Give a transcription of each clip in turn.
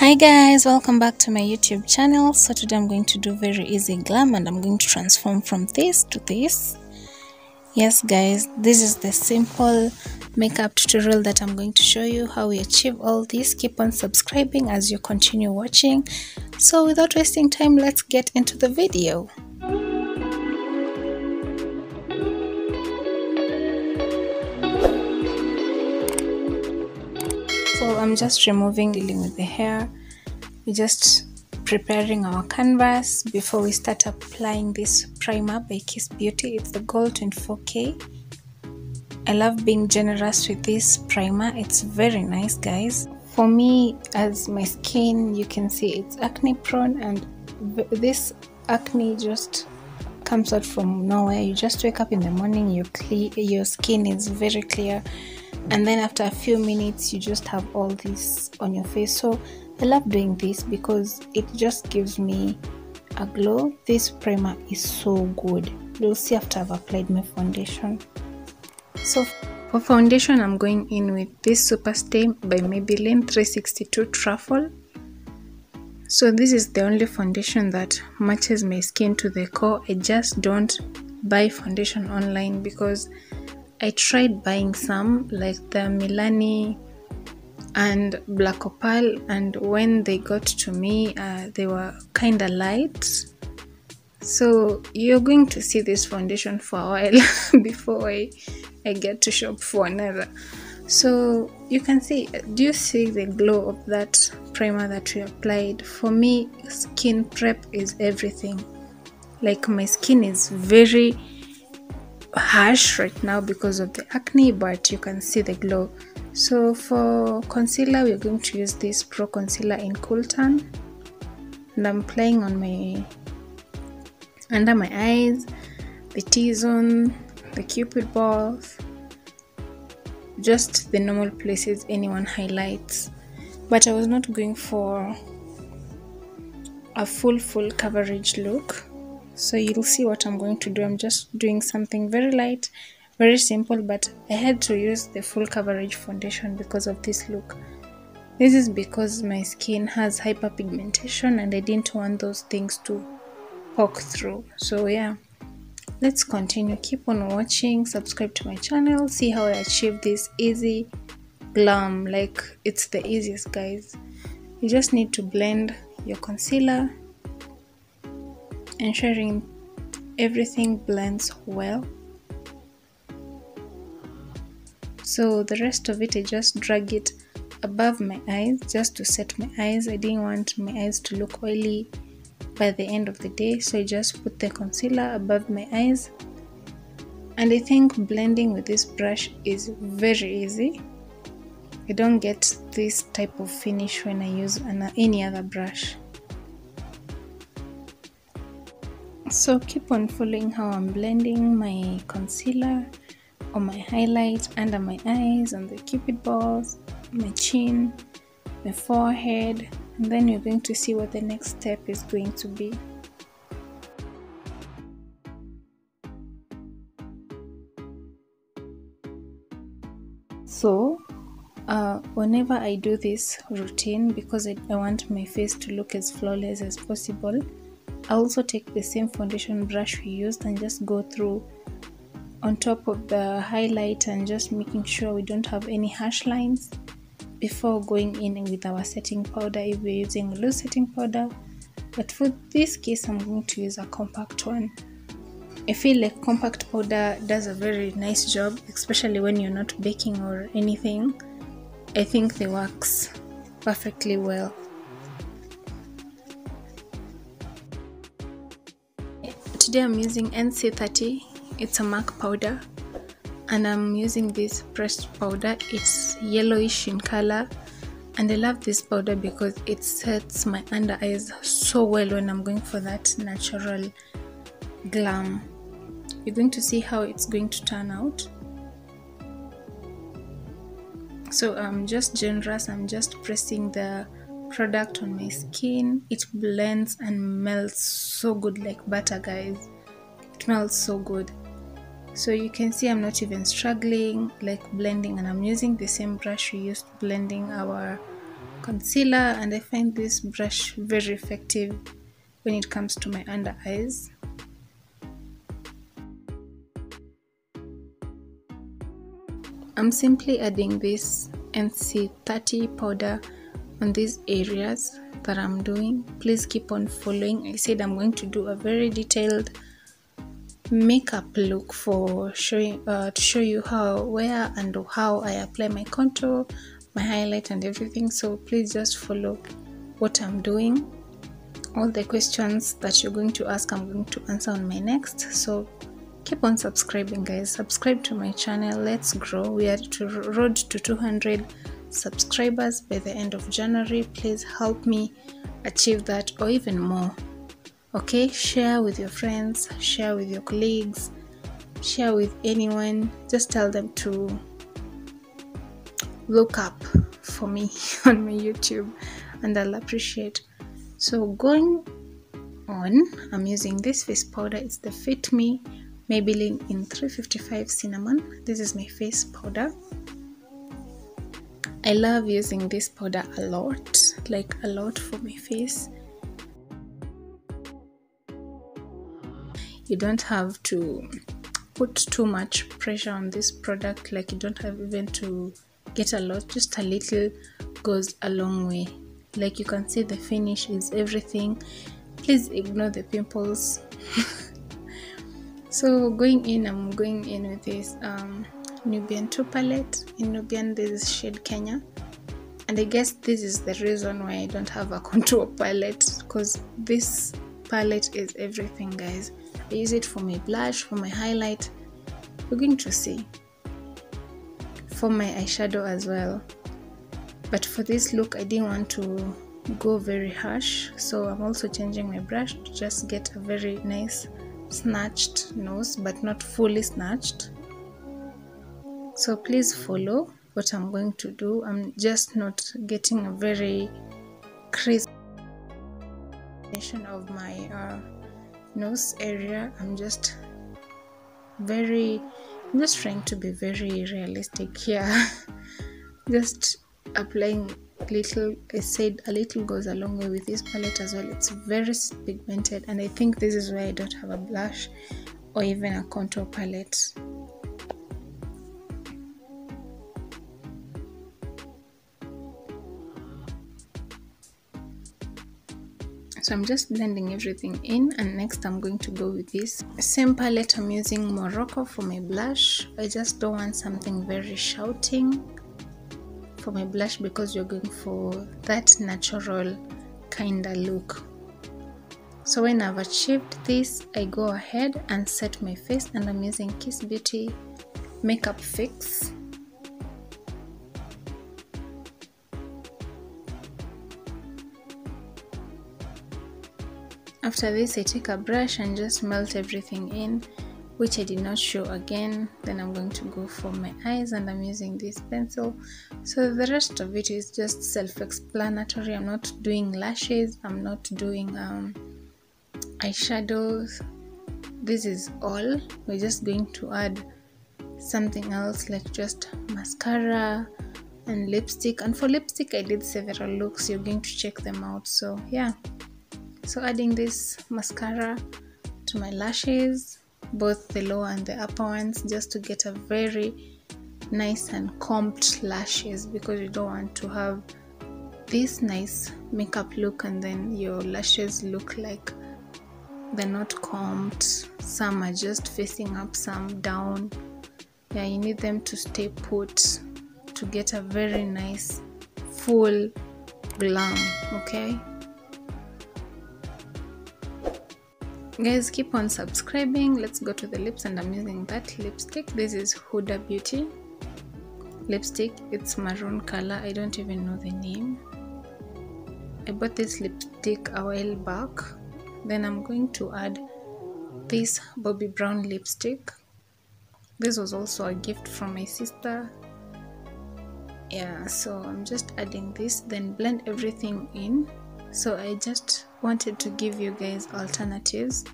Hi guys, welcome back to my YouTube channel. So today I'm going to do very easy glam and I'm going to transform from this to this. Yes guys, this is the simple makeup tutorial that I'm going to show you how we achieve all this. Keep on subscribing as you continue watching. So without wasting time, let's get into the video. So I'm just dealing with the hair. We're just preparing our canvas before we start applying this primer by Kiss Beauty. It's the Gold 24K. I love being generous with this primer. It's very nice, guys. For me, as my skin, you can see it's acne prone, and this acne just comes out from nowhere. You just wake up in the morning, your skin is very clear, and then after a few minutes you just have all this on your face. So I love doing this because it just gives me a glow. This primer is so good. You'll see after I've applied my foundation. So for foundation, I'm going in with this Super Stay by Maybelline 362 Truffle. So this is the only foundation that matches my skin to the core. I just don't buy foundation online because I tried buying some like the Milani and Black Opal, and when they got to me, they were kind of light. So you're going to see this foundation for a while before I get to shop for another. So you can see, do you see the glow of that primer that we applied? For me, skin prep is everything. Like, my skin is very harsh right now because of the acne, but you can see the glow. So for concealer, we're going to use this Pro Concealer in Cool Tan, and I'm applying on under my eyes, the T-zone, the cupid balls, just the normal places anyone highlights. But I was not going for a full coverage look, so you'll see what I'm going to do. I'm just doing something very light, very simple, but I had to use the full coverage foundation because of this look. This is because my skin has hyperpigmentation and I didn't want those things to poke through. So yeah, let's continue. Keep on watching, subscribe to my channel, see how I achieve this easy glam. Like, it's the easiest, guys. You just need to blend your concealer, ensuring everything blends well. So the rest of it, I just drag it above my eyes just to set my eyes. I didn't want my eyes to look oily by the end of the day, so I just put the concealer above my eyes. And I think blending with this brush is very easy. I don't get this type of finish when I use any other brush. So keep on following how I'm blending my concealer on my highlight, under my eyes, on the cupid balls, my chin, my forehead, and then you're going to see what the next step is going to be. So whenever I do this routine, because I want my face to look as flawless as possible, I also take the same foundation brush we used and just go through on top of the highlight and just making sure we don't have any harsh lines before going in with our setting powder if we're using loose setting powder. But for this case, I'm going to use a compact one. I feel like compact powder does a very nice job, especially when you're not baking or anything. I think they works perfectly well. Today I'm using NC30. It's a MAC powder, and I'm using this pressed powder. It's yellowish in color, and I love this powder because it sets my under eyes so well when I'm going for that natural glam. You're going to see how it's going to turn out. So I'm just generous. I'm just pressing the product on my skin. It blends and melts so good, like butter, guys. It smells so good. So you can see I'm not even struggling like blending, and I'm using the same brush we used blending our concealer, and I find this brush very effective when it comes to my under eyes. I'm simply adding this NC30 powder on these areas that I'm doing. Please keep on following. I said I'm going to do a very detailed makeup look for showing to show you where and how I apply my contour, my highlight and everything. So please just follow what I'm doing. All the questions that you're going to ask, I'm going to answer on my next. So keep on subscribing, guys. Subscribe to my channel. Let's grow. We are to road to 200 subscribers by the end of January. Please help me achieve that, or even more. Okay, share with your friends, share with your colleagues, share with anyone. Just tell them to look up for me on my YouTube, and I'll appreciate. So going on, I'm using this face powder. It's the Fit Me Maybelline in 355 Cinnamon. This is my face powder. I love using this powder a lot, like a lot, for my face. You don't have to put too much pressure on this product, like you don't have even to get a lot, just a little goes a long way. Like you can see, the finish is everything. Please ignore the pimples. So going in, I'm going in with this Nubian 2 palette. In Nubian, this is shade Kenya, and I guess this is the reason why I don't have a contour palette, because this palette is everything, guys. I use it for my blush, for my highlight. We're going to see, for my eyeshadow as well. But for this look, I didn't want to go very harsh, so I'm also changing my brush to just get a very nice snatched nose, but not fully snatched. So please follow what I'm going to do. I'm just not getting a very crisp of my nose area. I'm just trying to be very realistic here. Just applying little. I said a little goes a long way with this palette as well. It's very pigmented, and I think this is why I don't have a blush or even a contour palette. So I'm just blending everything in, and next I'm going to go with this same palette. I'm using Morocco for my blush. I just don't want something very shouting for my blush, because you're going for that natural kind of look. So when I've achieved this, I go ahead and set my face, and I'm using Kiss Beauty Makeup Fix. After this, I take a brush and just melt everything in, which I did not show again. Then I'm going to go for my eyes, and I'm using this pencil. So the rest of it is just self-explanatory. I'm not doing lashes, I'm not doing eyeshadows. This is all. We're just going to add something else, like just mascara and lipstick. And for lipstick, I did several looks. You're going to check them out. So yeah. So adding this mascara to my lashes, both the lower and the upper ones, just to get a very nice and combed lashes, because you don't want to have this nice makeup look and then your lashes look like they're not combed. Some are just facing up, some down. Yeah, you need them to stay put to get a very nice full glam. Okay guys, keep on subscribing. Let's go to the lips, and I'm using that lipstick. This is Huda Beauty lipstick. It's maroon color. I don't even know the name. I bought this lipstick a while back. Then I'm going to add this Bobbi Brown lipstick. This was also a gift from my sister. Yeah, so I'm just adding this, then blend everything in. So I just wanted to give you guys alternatives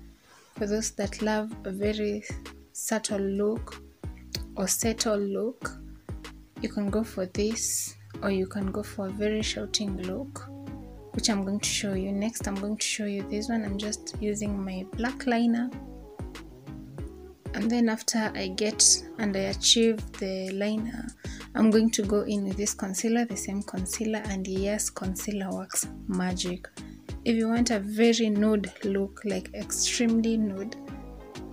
for those that love a very subtle look or settle look. You can go for this, or you can go for a very shouting look, which I'm going to show you. Next, I'm going to show you this one. I'm just using my black liner, and then after I get and I achieve the liner, I'm going to go in with this concealer, the same concealer, and yes, concealer works magic. If you want a very nude look, like extremely nude,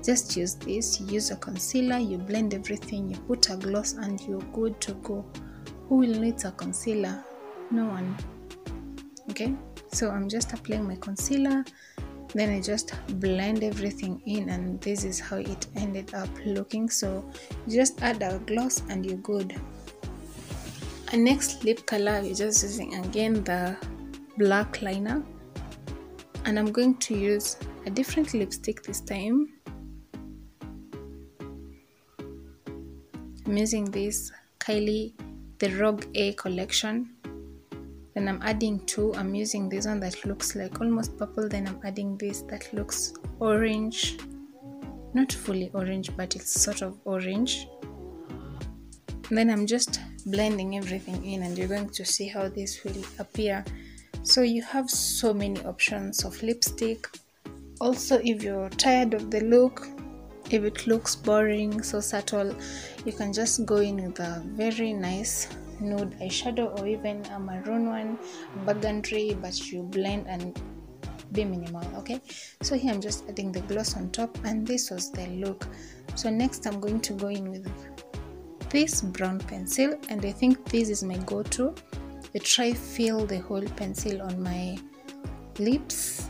just use this. You use a concealer, you blend everything, you put a gloss, and you're good to go. Who will need a concealer? No one. Okay, so I'm just applying my concealer, then I just blend everything in, and this is how it ended up looking. So you just add a gloss and you're good. And next lip color, we're just using again the black liner, and I'm going to use a different lipstick this time. I'm using this Kylie the Rogue A collection. Then I'm adding two. I'm using this one that looks like almost purple, then I'm adding this that looks orange, not fully orange, but it's sort of orange. And then I'm just blending everything in, and you're going to see how this will appear. So you have so many options of lipstick. Also, if you're tired of the look, if it looks boring, so subtle, you can just go in with a very nice nude eyeshadow, or even a maroon one, burgundy, but you blend and be minimal. Okay, so here I'm just adding the gloss on top, and this was the look. So next I'm going to go in with this brown pencil, and I think this is my go-to. I try fill the whole pencil on my lips.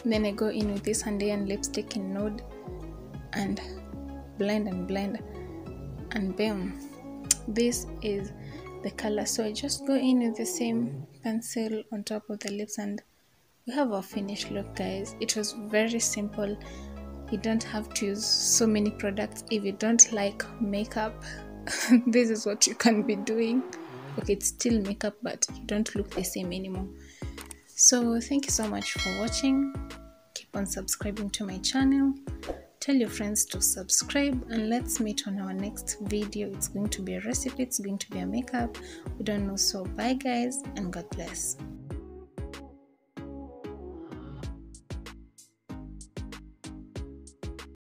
Then I go in with this Handian lipstick in nude and blend, and bam, this is the color. So I just go in with the same pencil on top of the lips, and we have our finished look, guys. It was very simple. You don't have to use so many products. If you don't like makeup, this is what you can be doing. Okay, it's still makeup, but you don't look the same anymore. So thank you so much for watching. Keep on subscribing to my channel. Tell your friends to subscribe, and let's meet on our next video. It's going to be a recipe, it's going to be a makeup, we don't know. So bye guys, and God bless.